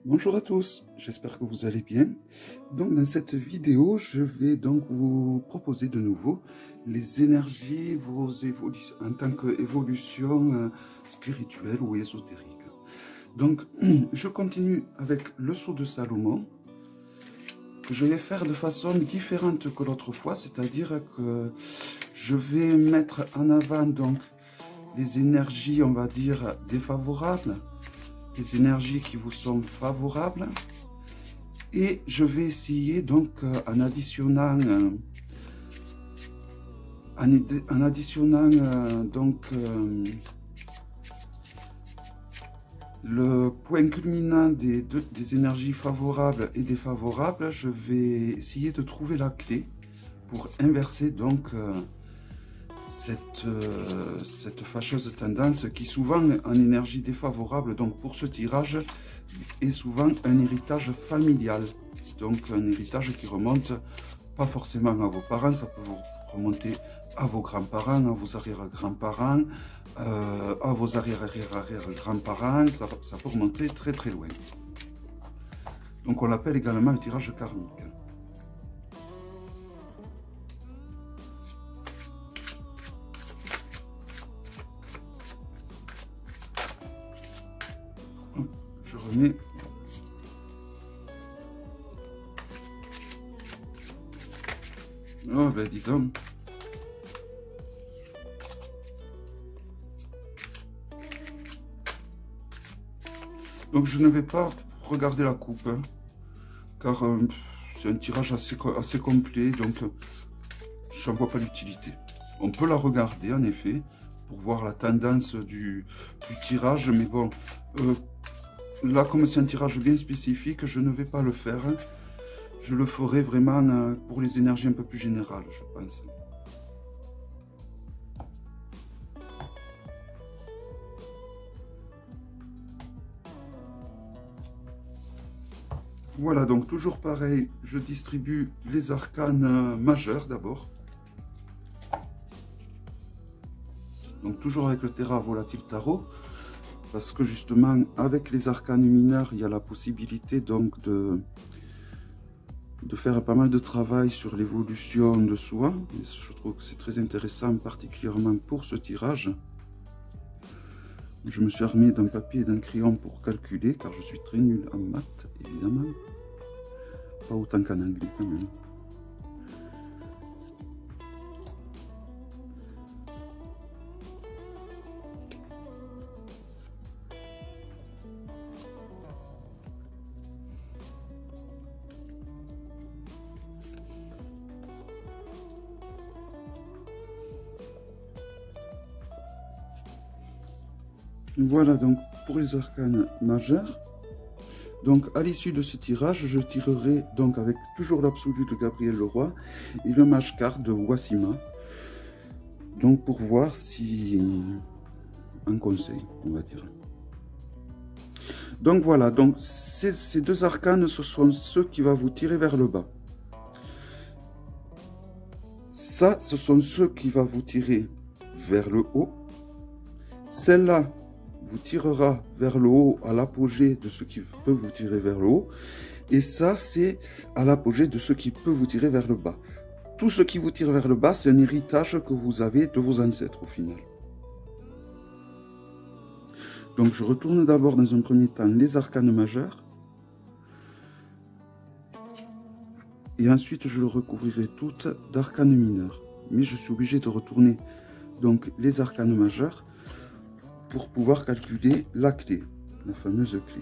Bonjour à tous, j'espère que vous allez bien. Donc dans cette vidéo, je vais donc vous proposer de nouveau les énergies, vos évolutions en tant qu'évolution spirituelle ou ésotérique. Donc je continue avec le sceau de Salomon, que je vais faire de façon différente que l'autre fois, c'est-à-dire que je vais mettre en avant donc les énergies, on va dire, défavorables, les énergies qui vous sont favorables, et je vais essayer donc en additionnant le point culminant des énergies favorables et défavorables, je vais essayer de trouver la clé pour inverser donc cette fâcheuse tendance qui souvent en énergie défavorable, donc pour ce tirage, est souvent un héritage familial, donc un héritage qui remonte pas forcément à vos parents, ça peut vous remonter à vos grands-parents, à vos arrière-grands-parents, à vos arrière-arrière-arrière-grands-parents, ça peut remonter très très loin. Donc on l'appelle également le tirage karmique. Je remets. Oh ben dis donc. Donc je ne vais pas regarder la coupe, hein, car c'est un tirage assez complet, donc je n'en vois pas l'utilité. On peut la regarder en effet, pour voir la tendance du tirage, mais bon, là comme c'est un tirage bien spécifique, je ne vais pas le faire. Hein. Je le ferai vraiment pour les énergies un peu plus générales, je pense. Voilà, donc toujours pareil, je distribue les arcanes majeurs d'abord. Donc toujours avec le Terra Volatile Tarot, parce que justement avec les arcanes mineurs, il y a la possibilité donc de faire pas mal de travail sur l'évolution de soi. Et je trouve que c'est très intéressant, particulièrement pour ce tirage. Je me suis armé d'un papier et d'un crayon pour calculer, car je suis très nul en maths, évidemment. Pas autant qu'en anglais quand même. Voilà donc pour les arcanes majeurs. Donc à l'issue de ce tirage, je tirerai donc avec toujours l'absolu de Gabriel Leroy et le mage card de Wassima. Donc pour voir si un conseil, on va dire. Donc voilà, donc ces deux arcanes, ce sont ceux qui vont vous tirer vers le bas. Ça, ce sont ceux qui vont vous tirer vers le haut. Celle-là vous tirera vers le haut à l'apogée de ce qui peut vous tirer vers le haut. Et ça, c'est à l'apogée de ce qui peut vous tirer vers le bas. Tout ce qui vous tire vers le bas, c'est un héritage que vous avez de vos ancêtres au final. Donc je retourne d'abord dans un premier temps les arcanes majeurs. Et ensuite, je le recouvrirai toutes d'arcanes mineurs. Mais je suis obligé de retourner donc les arcanes majeurs pour pouvoir calculer la clé, la fameuse clé.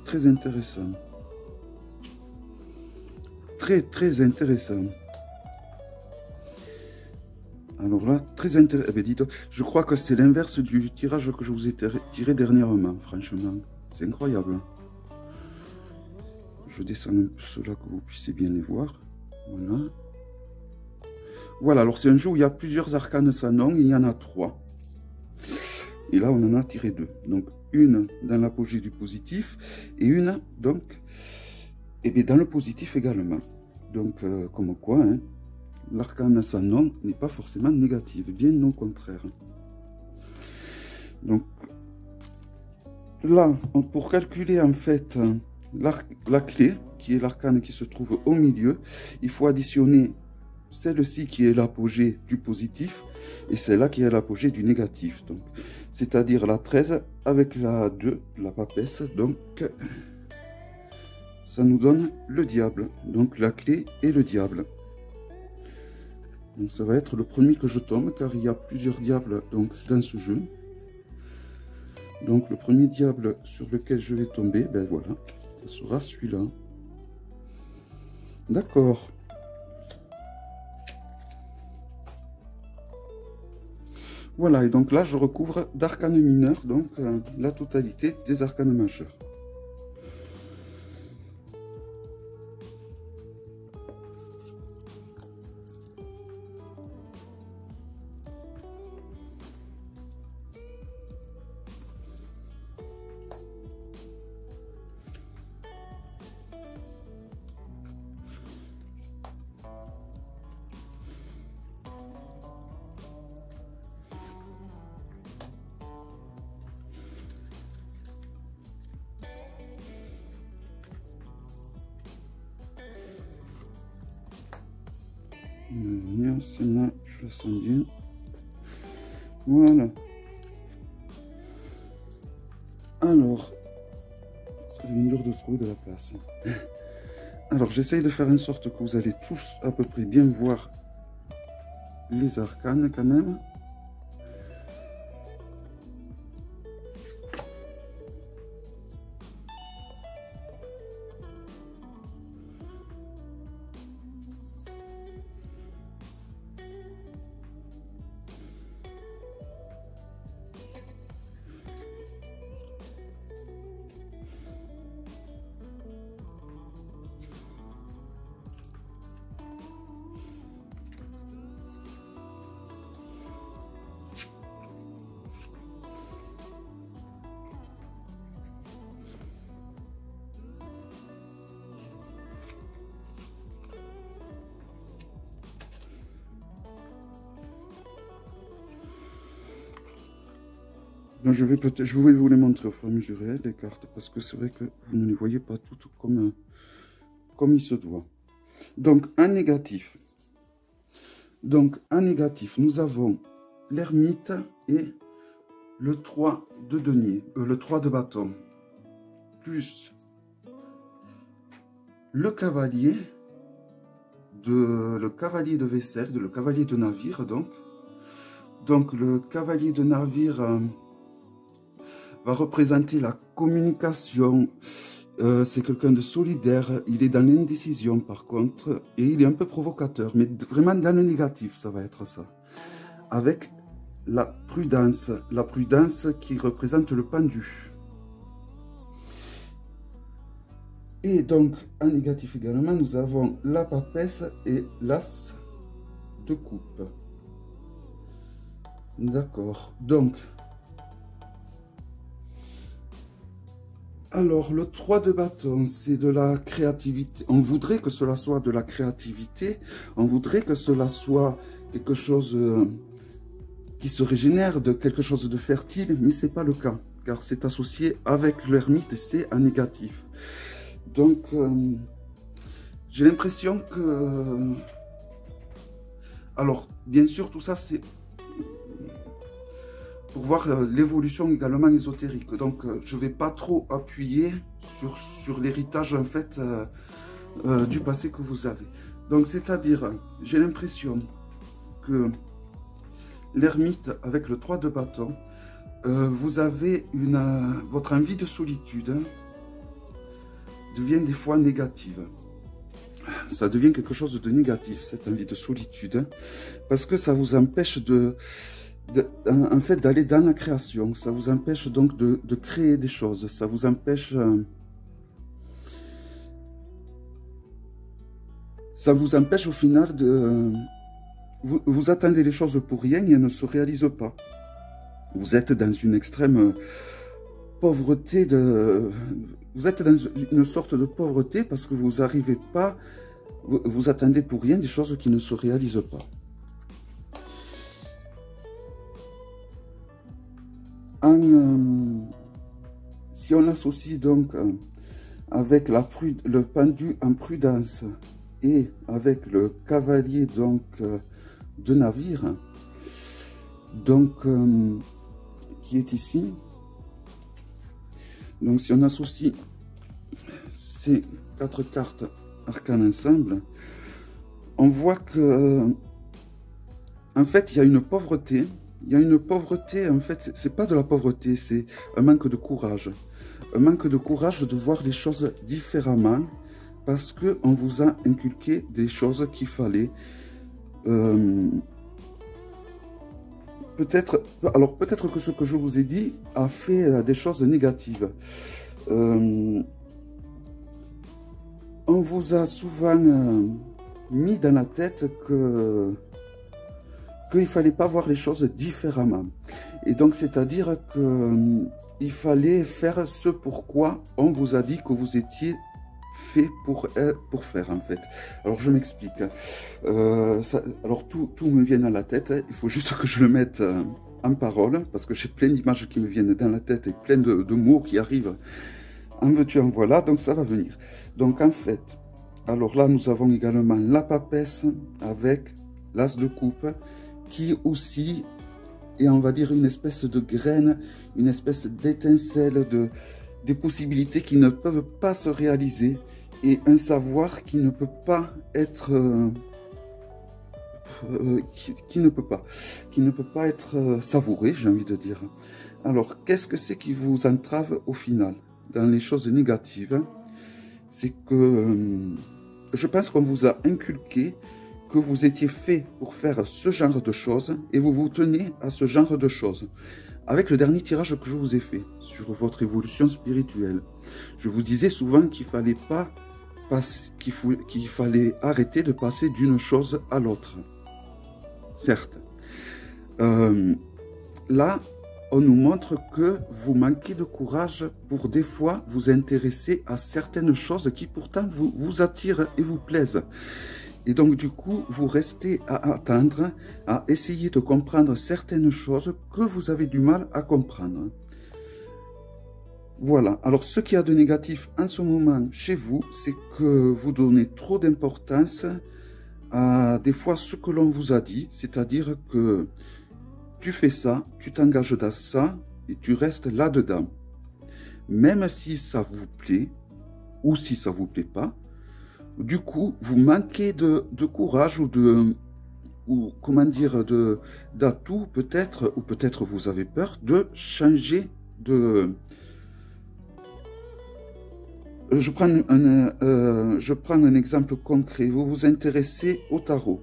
Très intéressant. Très intéressant. Alors là, très intéressant. Eh bien, dites, je crois que c'est l'inverse du tirage que je vous ai tiré dernièrement, franchement. C'est incroyable. Je descends un peu cela que vous puissiez bien les voir. Voilà. Voilà, alors c'est un jeu où il y a plusieurs arcanes sans nom, il y en a 3. Et là, on en a tiré 2. Donc, une dans l'apogée du positif et une, donc, et bien, dans le positif également. Donc, comme quoi, hein, l'arcane à son nom n'est pas forcément négative, bien au contraire. Donc là, pour calculer en fait la clé, qui est l'arcane qui se trouve au milieu, il faut additionner celle-ci qui est l'apogée du positif et celle-là qui est l'apogée du négatif. Donc, c'est-à-dire la 13 avec la 2, la papesse. Donc, ça nous donne le diable. Donc, la clé et le diable. Donc, ça va être le premier que je tombe car il y a plusieurs diables donc, dans ce jeu. Donc, le premier diable sur lequel je vais tomber, ben voilà, ça sera celui-là. D'accord. Voilà, et donc là, je recouvre d'arcanes mineurs, donc la totalité des arcanes majeurs. Je sens bien. Voilà. Alors, ça devient dur de trouver de la place. Alors, j'essaye de faire en sorte que vous allez tous à peu près bien voir les arcanes quand même. Donc je vais vous les montrer au fur et à mesure les cartes, parce que c'est vrai que vous ne les voyez pas toutes comme il se doit. Donc en négatif. Nous avons l'ermite et le 3 de denier, le 3 de bâton, plus le cavalier de vaisselle, le cavalier de navire donc. Donc le cavalier de navire va représenter la communication. C'est quelqu'un de solidaire, il est dans l'indécision par contre, et il est un peu provocateur, mais vraiment dans le négatif, ça va être ça. Avec la prudence qui représente le pendu. Et donc, en négatif également, nous avons la papesse et l'as de coupe. D'accord, donc... Alors, le 3 de bâton, c'est de la créativité. On voudrait que cela soit de la créativité. On voudrait que cela soit quelque chose qui se régénère, de quelque chose de fertile, mais ce n'est pas le cas, car c'est associé avec l'ermite et c'est un négatif. Donc, j'ai l'impression que... Alors, bien sûr, tout ça, c'est... pour voir l'évolution également ésotérique. Donc, je ne vais pas trop appuyer sur l'héritage, en fait, du passé que vous avez. Donc, c'est-à-dire, j'ai l'impression que l'ermite, avec le 3 de bâton, vous avez votre envie de solitude devient des fois négative. Ça devient quelque chose de négatif, cette envie de solitude, parce que ça vous empêche en fait, d'aller dans la création. Ça vous empêche donc de créer des choses. Ça vous empêche... au final de... Vous attendez les choses pour rien et elles ne se réalisent pas. Vous êtes dans une extrême pauvreté Vous êtes dans une sorte de pauvreté parce que vous n'arrivez pas vous attendez pour rien des choses qui ne se réalisent pas. Si on associe donc avec le pendu en prudence et avec le cavalier donc de navire, donc qui est ici, donc si on associe ces 4 cartes arcanes ensemble, on voit que en fait il y a une pauvreté. Il y a une pauvreté, en fait, c'est pas de la pauvreté, c'est un manque de courage. Un manque de courage de voir les choses différemment parce qu'on vous a inculqué des choses qu'il fallait. Peut-être que ce que je vous ai dit a fait des choses négatives. On vous a souvent mis dans la tête qu'il ne fallait pas voir les choses différemment. Et donc, c'est-à-dire qu'il fallait faire ce pourquoi on vous a dit que vous étiez fait pour faire, en fait. Alors, je m'explique. Alors, tout me vient à la tête. Il faut juste que je le mette en parole, parce que j'ai plein d'images qui me viennent dans la tête et plein de mots qui arrivent. En veux-tu, en voilà. Donc, ça va venir. Donc, en fait, alors là, nous avons également la papesse avec l'as de coupe, qui aussi est, on va dire, une espèce de graine, une espèce d'étincelle, des possibilités qui ne peuvent pas se réaliser, et un savoir qui ne peut pas être... qui ne peut pas être savouré, j'ai envie de dire. Alors, qu'est-ce que c'est qui vous entrave au final dans les choses négatives? C'est que je pense qu'on vous a inculqué que vous étiez fait pour faire ce genre de choses et vous vous tenez à ce genre de choses. Avec le dernier tirage que je vous ai fait sur votre évolution spirituelle, je vous disais souvent qu'il fallait arrêter de passer d'une chose à l'autre. Certes. Là, on nous montre que vous manquez de courage pour des fois vous intéresser à certaines choses qui pourtant vous attirent et vous plaisent. Et donc, du coup, vous restez à attendre, à essayer de comprendre certaines choses que vous avez du mal à comprendre. Voilà. Alors, ce qu'il y a de négatif en ce moment chez vous, c'est que vous donnez trop d'importance à des fois ce que l'on vous a dit, c'est-à-dire que tu fais ça, tu t'engages dans ça et tu restes là-dedans. Même si ça vous plaît ou si ça ne vous plaît pas, du coup, vous manquez de courage ou comment dire, d'atout peut-être, ou peut-être vous avez peur de changer de... Je prends un exemple concret. Vous vous intéressez au tarot.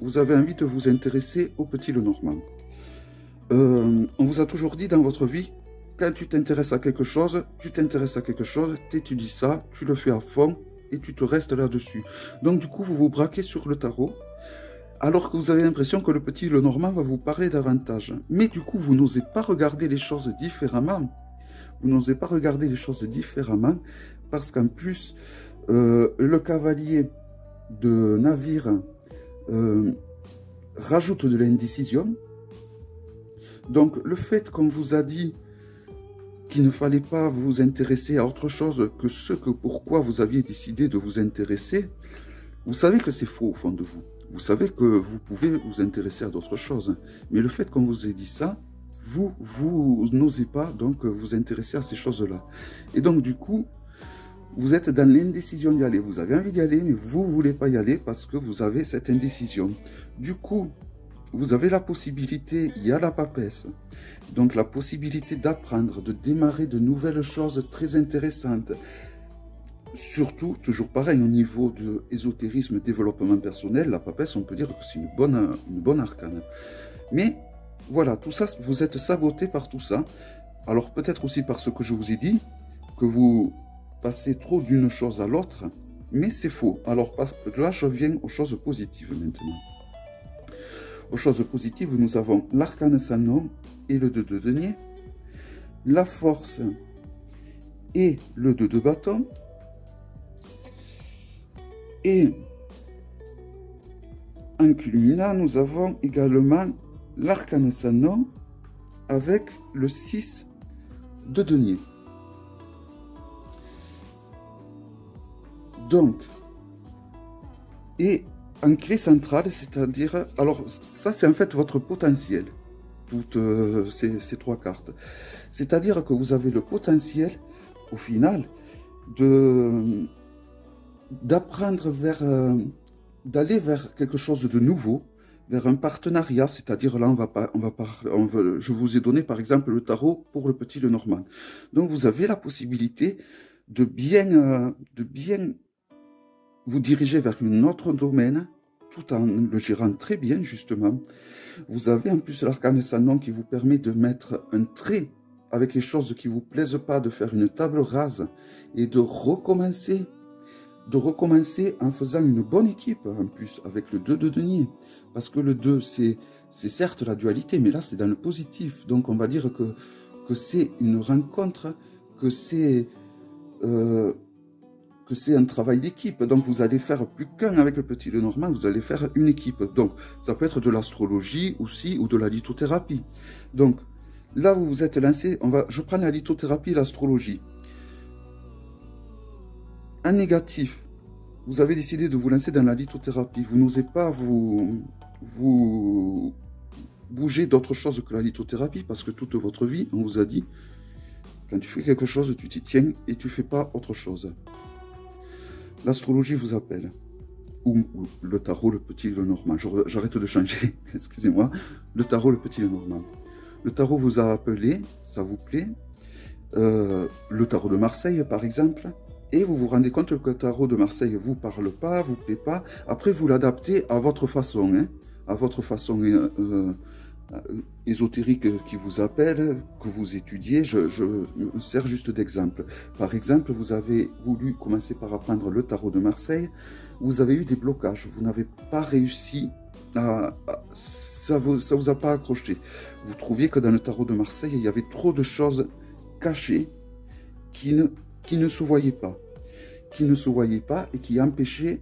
Vous avez envie de vous intéresser au Petit Lenormand. On vous a toujours dit dans votre vie, quand tu t'intéresses à quelque chose, tu étudies ça, tu le fais à fond, et tu te restes là-dessus. Donc, du coup, vous vous braquez sur le tarot, alors que vous avez l'impression que le Petit Lenormand va vous parler davantage. Mais du coup, vous n'osez pas regarder les choses différemment. Vous n'osez pas regarder les choses différemment, parce qu'en plus, le cavalier de navire rajoute de l'indécision. Donc, le fait qu'on vous a dit qu'il ne fallait pas vous intéresser à autre chose que pourquoi vous aviez décidé de vous intéresser, vous savez que c'est faux au fond de vous. Vous savez que vous pouvez vous intéresser à d'autres choses. Mais le fait qu'on vous ait dit ça, vous n'osez pas donc vous intéresser à ces choses-là. Et donc du coup, vous êtes dans l'indécision d'y aller. Vous avez envie d'y aller, mais vous ne voulez pas y aller parce que vous avez cette indécision. Du coup, vous avez la possibilité, il y a la papesse, donc la possibilité d'apprendre, de démarrer de nouvelles choses très intéressantes. Surtout, toujours pareil, au niveau de ésotérisme, développement personnel, la papesse, on peut dire que c'est une bonne arcane. Mais voilà, tout ça, vous êtes saboté par tout ça. Alors peut-être aussi par ce que je vous ai dit, que vous passez trop d'une chose à l'autre, mais c'est faux. Alors là, je viens aux choses positives maintenant. Aux choses positives, nous avons l'arcane sans nom et le 2 de denier, la force et le 2 de bâton, et en culminant, nous avons également l'arcane sans nom avec le 6 de denier. Donc, et en clé centrale, c'est-à-dire, alors ça c'est en fait votre potentiel, toutes ces trois cartes. C'est-à-dire que vous avez le potentiel, au final, d'apprendre d'aller vers quelque chose de nouveau, vers un partenariat, c'est-à-dire là, je vous ai donné par exemple le tarot pour le petit Lenormand. Donc vous avez la possibilité de bien vous diriger vers un autre domaine, tout en le gérant très bien justement. Vous avez en plus l'arcane sans nom qui vous permet de mettre un trait avec les choses qui ne vous plaisent pas, de faire une table rase et de recommencer en faisant une bonne équipe, en plus, avec le 2 de denier. Parce que le 2, c'est certes la dualité, mais là, c'est dans le positif. Donc, on va dire que c'est une rencontre, que c'est un travail d'équipe. Donc, vous allez faire plus qu'un avec le petit Lenormand, vous allez faire une équipe. Donc, ça peut être de l'astrologie aussi, ou de la lithothérapie. Donc, là, vous vous êtes lancé, je prends la lithothérapie et l'astrologie. En négatif, vous avez décidé de vous lancer dans la lithothérapie. Vous n'osez pas vous bouger d'autre chose que la lithothérapie parce que toute votre vie, on vous a dit, quand tu fais quelque chose, tu t'y tiens et tu ne fais pas autre chose. L'astrologie vous appelle. Ou le tarot, le petit Lenormand. J'arrête de changer, excusez-moi. Le tarot, le petit Lenormand. Le tarot vous a appelé, ça vous plaît. Le tarot de Marseille, par exemple. Et vous vous rendez compte que le tarot de Marseille ne vous parle pas, vous plaît pas. Après, vous l'adaptez à votre façon, hein, à votre façon ésotérique qui vous appelle, que vous étudiez. Je me sers juste d'exemple. Par exemple, vous avez voulu commencer par apprendre le tarot de Marseille. Vous avez eu des blocages. Vous n'avez pas réussi ça vous a pas accroché. Vous trouviez que dans le tarot de Marseille, il y avait trop de choses cachées qui ne se voyaient pas. Et qui empêchaient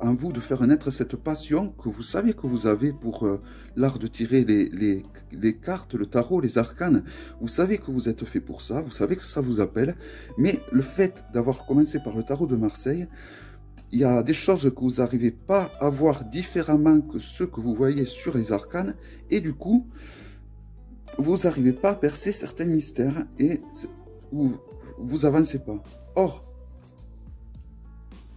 en vous de faire naître cette passion que vous savez que vous avez pour l'art de tirer les cartes, le tarot, les arcanes. Vous savez que vous êtes fait pour ça, vous savez que ça vous appelle, mais le fait d'avoir commencé par le tarot de Marseille, il y a des choses que vous n'arrivez pas à voir différemment que ceux que vous voyez sur les arcanes, et du coup, vous n'arrivez pas à percer certains mystères, et vous avancez pas. Or,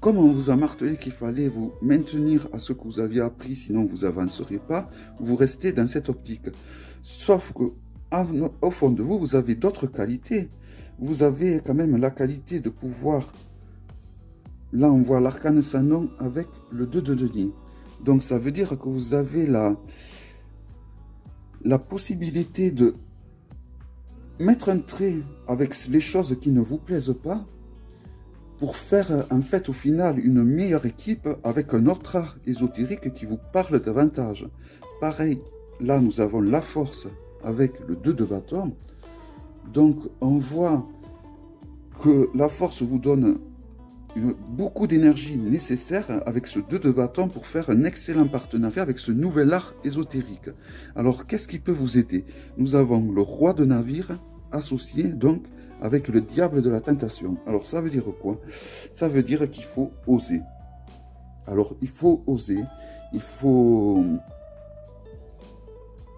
comme on vous a martelé qu'il fallait vous maintenir à ce que vous aviez appris, sinon vous n'avanceriez pas, vous restez dans cette optique. Sauf que, au fond de vous, vous avez d'autres qualités. Vous avez quand même la qualité de pouvoir... Là, on voit l'arcane sans nom avec le 2 de denier. Donc, ça veut dire que vous avez la possibilité de mettre un trait avec les choses qui ne vous plaisent pas, pour faire en fait au final une meilleure équipe avec un autre art ésotérique qui vous parle davantage. Pareil, là nous avons la force avec le 2 de bâton. Donc on voit que la force vous donne beaucoup d'énergie nécessaire avec ce 2 de bâton pour faire un excellent partenariat avec ce nouvel art ésotérique. Alors qu'est-ce qui peut vous aider? Nous avons le roi de navire associé donc avec le diable de la tentation. Alors ça veut dire quoi? Ça veut dire qu'il faut oser. Alors il faut oser, il faut...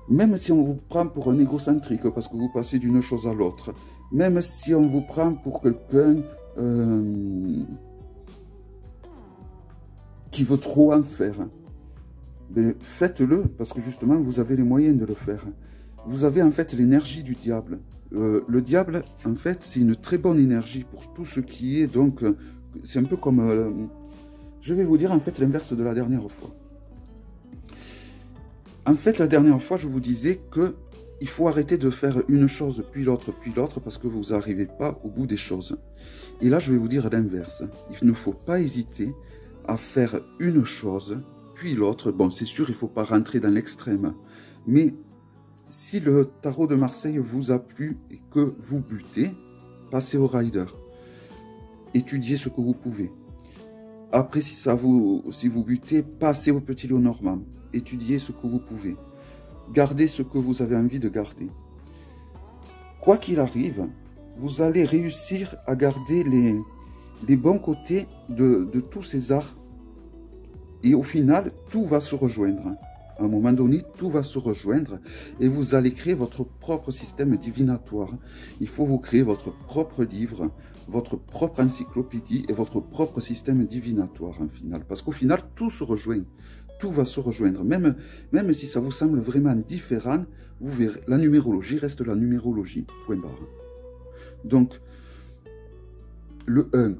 Même si on vous prend pour un égocentrique, parce que vous passez d'une chose à l'autre, même si on vous prend pour quelqu'un qui veut trop en faire, mais faites-le, parce que justement vous avez les moyens de le faire. Vous avez en fait l'énergie du diable. Le diable, en fait, c'est une très bonne énergie pour tout ce qui est, donc, c'est un peu comme, je vais vous dire en fait l'inverse de la dernière fois. En fait, la dernière fois, je vous disais que il faut arrêter de faire une chose, puis l'autre, parce que vous n'arrivez pas au bout des choses. Et là, je vais vous dire l'inverse. Il ne faut pas hésiter à faire une chose, puis l'autre. Bon, c'est sûr, il ne faut pas rentrer dans l'extrême, mais... Si le tarot de Marseille vous a plu et que vous butez, passez au rider. Étudiez ce que vous pouvez. Après, si vous butez, passez au petit Lenormand. Étudiez ce que vous pouvez. Gardez ce que vous avez envie de garder. Quoi qu'il arrive, vous allez réussir à garder les bons côtés de tous ces arts. Et au final, tout va se rejoindre. À un moment donné, tout va se rejoindre et vous allez créer votre propre système divinatoire. Il faut vous créer votre propre livre, votre propre encyclopédie et votre propre système divinatoire en final. Parce qu'au final, tout se rejoint. Tout va se rejoindre. Même si ça vous semble vraiment différent, vous verrez, la numérologie reste la numérologie. Point barre. Donc, le 1,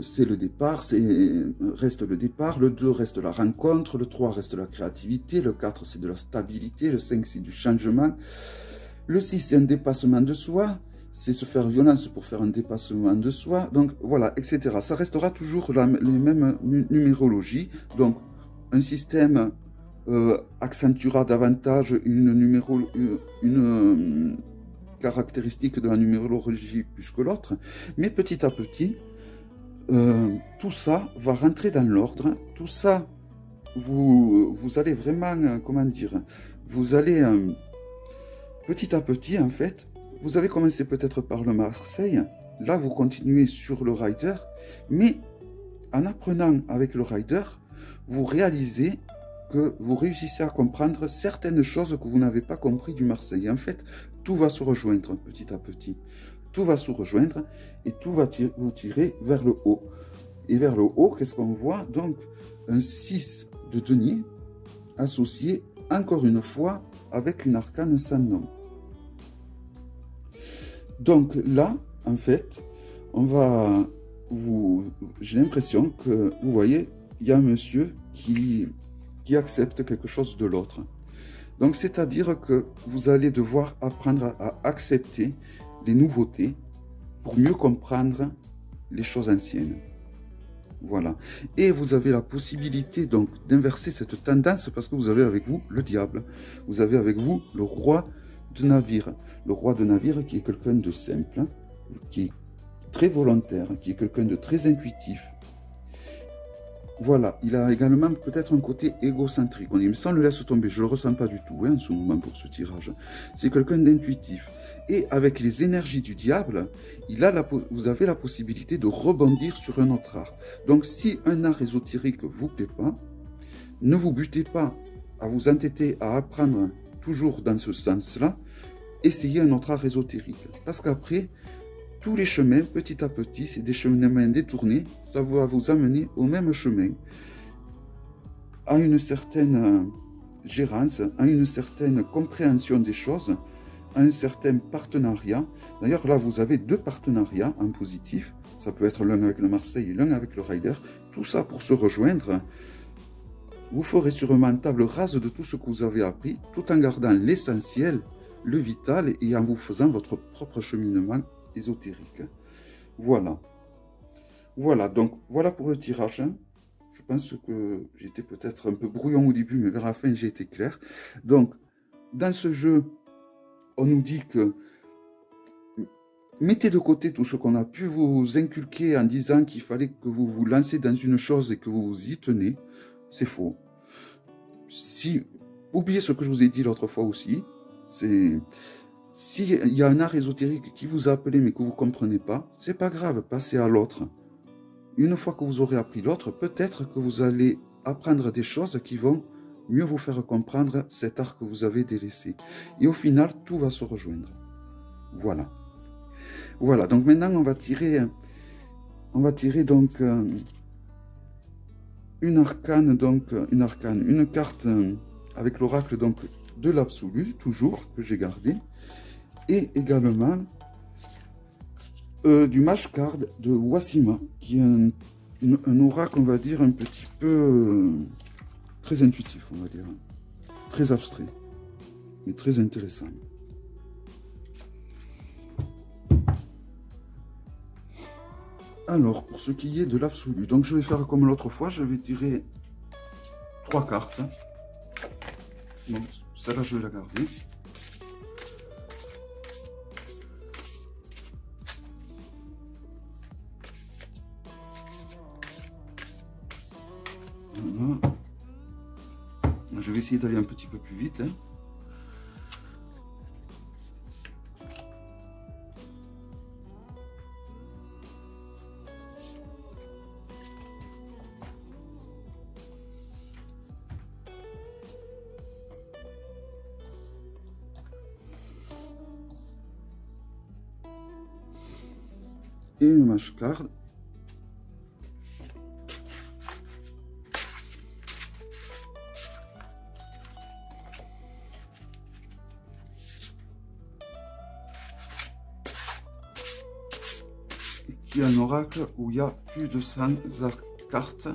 c'est le départ, reste le départ, le 2 reste la rencontre, le 3 reste la créativité, le 4 c'est de la stabilité, le 5 c'est du changement, le 6 c'est un dépassement de soi, c'est se faire violence pour faire un dépassement de soi, donc voilà, etc. Ça restera toujours les mêmes numérologies, donc un système accentuera davantage une caractéristique de la numérologie plus que l'autre, mais petit à petit, tout ça va rentrer dans l'ordre, tout ça, vous allez vraiment, comment dire, vous allez, petit à petit, en fait, vous avez commencé peut-être par le Marseille, là vous continuez sur le Rider, mais en apprenant avec le Rider, vous réalisez que vous réussissez à comprendre certaines choses que vous n'avez pas compris du Marseille. En fait, tout va se rejoindre petit à petit. Tout va se rejoindre et tout va vous tirer vers le haut. Et vers le haut, qu'est-ce qu'on voit? Donc, un 6 de denier associé, encore une fois, avec une arcane sans nom. Donc là, en fait, j'ai l'impression que, vous voyez, il y a un monsieur qui accepte quelque chose de l'autre. Donc, c'est-à-dire que vous allez devoir apprendre à accepter les nouveautés pour mieux comprendre les choses anciennes. Voilà. Et vous avez la possibilité donc d'inverser cette tendance parce que vous avez avec vous le diable. Vous avez avec vous le roi de navire. Le roi de navire qui est quelqu'un de simple, qui est très volontaire, qui est quelqu'un de très intuitif. Voilà, il a également peut-être un côté égocentrique. On dit, mais ça on le laisse tomber, je ne le ressens pas du tout en ce moment pour ce tirage. C'est quelqu'un d'intuitif. Et avec les énergies du diable, vous avez la possibilité de rebondir sur un autre art. Donc si un art ésotérique ne vous plaît pas, ne vous butez pas à vous entêter à apprendre toujours dans ce sens-là, essayez un autre art ésotérique. Parce qu'après, tous les chemins, petit à petit, c'est des chemins détournés, ça va vous amener au même chemin, à une certaine gérance, à une certaine compréhension des choses, à un certain partenariat. D'ailleurs, là, vous avez deux partenariats en positif. Ça peut être l'un avec le Marseille et l'un avec le Rider. Tout ça pour se rejoindre. Vous ferez sûrement table rase de tout ce que vous avez appris, tout en gardant l'essentiel, le vital, et en vous faisant votre propre cheminement ésotérique. Voilà. Voilà, donc voilà pour le tirage. Je pense que j'étais peut-être un peu brouillon au début, mais vers la fin, j'ai été clair. Donc, dans ce jeu, on nous dit que mettez de côté tout ce qu'on a pu vous inculquer en disant qu'il fallait que vous vous lancez dans une chose et que vous vous y tenez. C'est faux. Oubliez ce que je vous ai dit l'autre fois aussi. S'il y a un art ésotérique qui vous a appelé mais que vous ne comprenez pas, c'est pas grave, passez à l'autre. Une fois que vous aurez appris l'autre, peut-être que vous allez apprendre des choses qui vont mieux vous faire comprendre cet art que vous avez délaissé. Et au final, tout va se rejoindre. Voilà. Voilà, donc maintenant, on va tirer donc une carte avec l'oracle donc de l'absolu, toujours, que j'ai gardé, et également du Mage Card de Wassima, qui est un oracle, on va dire, un petit peu très intuitif, on va dire, très abstrait, mais très intéressant. Alors, pour ce qui est de l'absolu, donc je vais faire comme l'autre fois, je vais tirer 3 cartes. Donc, celle-là, je vais la garder. Voilà. Je vais essayer d'aller un petit peu plus vite. Hein. Et une mâche-carte. Qui est un oracle où il y a plus de 100 cartes.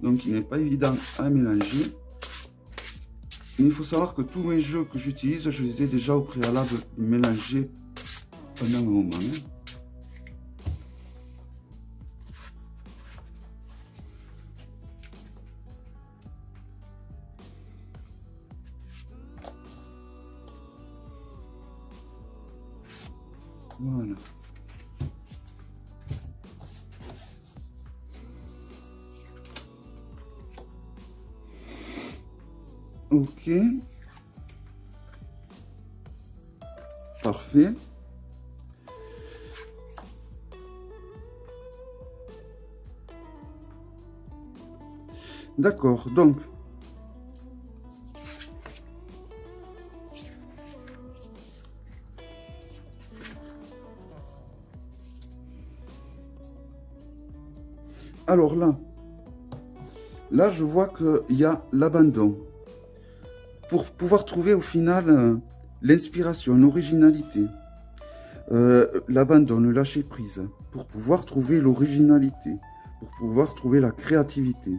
Donc il n'est pas évident à mélanger. Mais il faut savoir que tous mes jeux que j'utilise, je les ai déjà au préalable mélangés pendant un moment. Hein. Voilà. Ok. Parfait. D'accord, donc alors là je vois qu'il y a l'abandon. Pour pouvoir trouver au final l'inspiration, l'originalité, l'abandon, le lâcher prise, pour pouvoir trouver l'originalité, pour pouvoir trouver la créativité.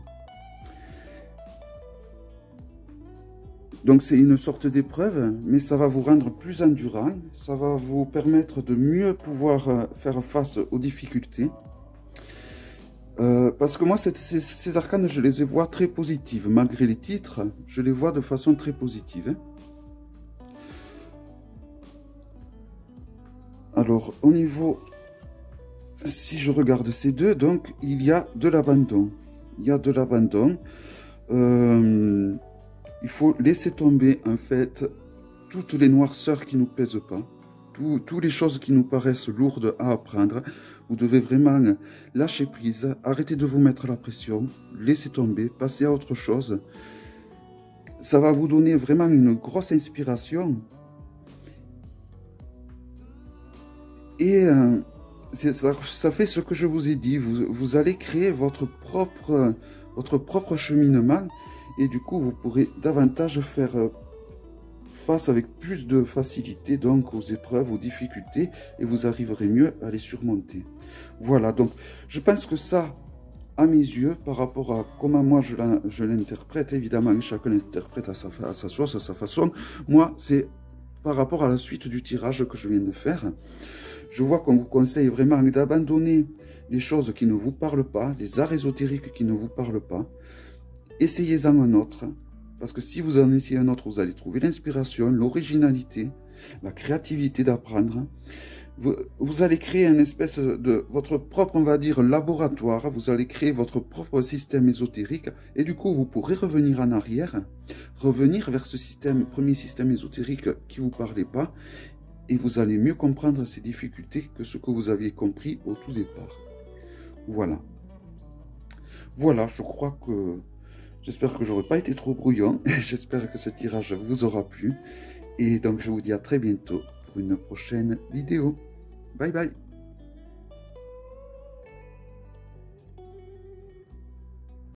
Donc c'est une sorte d'épreuve, mais ça va vous rendre plus endurant, ça va vous permettre de mieux pouvoir faire face aux difficultés. Parce que moi, ces arcanes, je les vois très positives. Malgré les titres, je les vois de façon très positive. Hein. Alors, au niveau... Si je regarde ces deux, donc, il y a de l'abandon. Il y a de l'abandon. Il faut laisser tomber, en fait, toutes les noirceurs qui ne nous plaisent pas. Toutes les choses qui nous paraissent lourdes à apprendre. Vous devez vraiment lâcher prise, arrêter de vous mettre la pression, laisser tomber, passer à autre chose. Ça va vous donner vraiment une grosse inspiration. Et ça fait ce que je vous ai dit. Vous allez créer votre propre cheminement. Et du coup, vous pourrez davantage faire face avec plus de facilité donc aux épreuves, aux difficultés, et vous arriverez mieux à les surmonter. Voilà, donc je pense que ça, à mes yeux, par rapport à comment moi je l'interprète, évidemment chacun l'interprète à sa sauce, à sa façon, moi c'est par rapport à la suite du tirage que je viens de faire. Je vois qu'on vous conseille vraiment d'abandonner les choses qui ne vous parlent pas, les arts ésotériques qui ne vous parlent pas. Essayez-en un autre. Parce que si vous en essayez un autre, vous allez trouver l'inspiration, l'originalité, la créativité d'apprendre. Vous allez créer une espèce de votre propre, on va dire, laboratoire. Vous allez créer votre propre système ésotérique. Et du coup, vous pourrez revenir en arrière, revenir vers ce premier système ésotérique qui ne vous parlait pas. Et vous allez mieux comprendre ces difficultés que ce que vous aviez compris au tout départ. Voilà. Voilà, je crois que... J'espère que je n'aurai pas été trop brouillon. J'espère que ce tirage vous aura plu. Et donc, je vous dis à très bientôt pour une prochaine vidéo. Bye bye.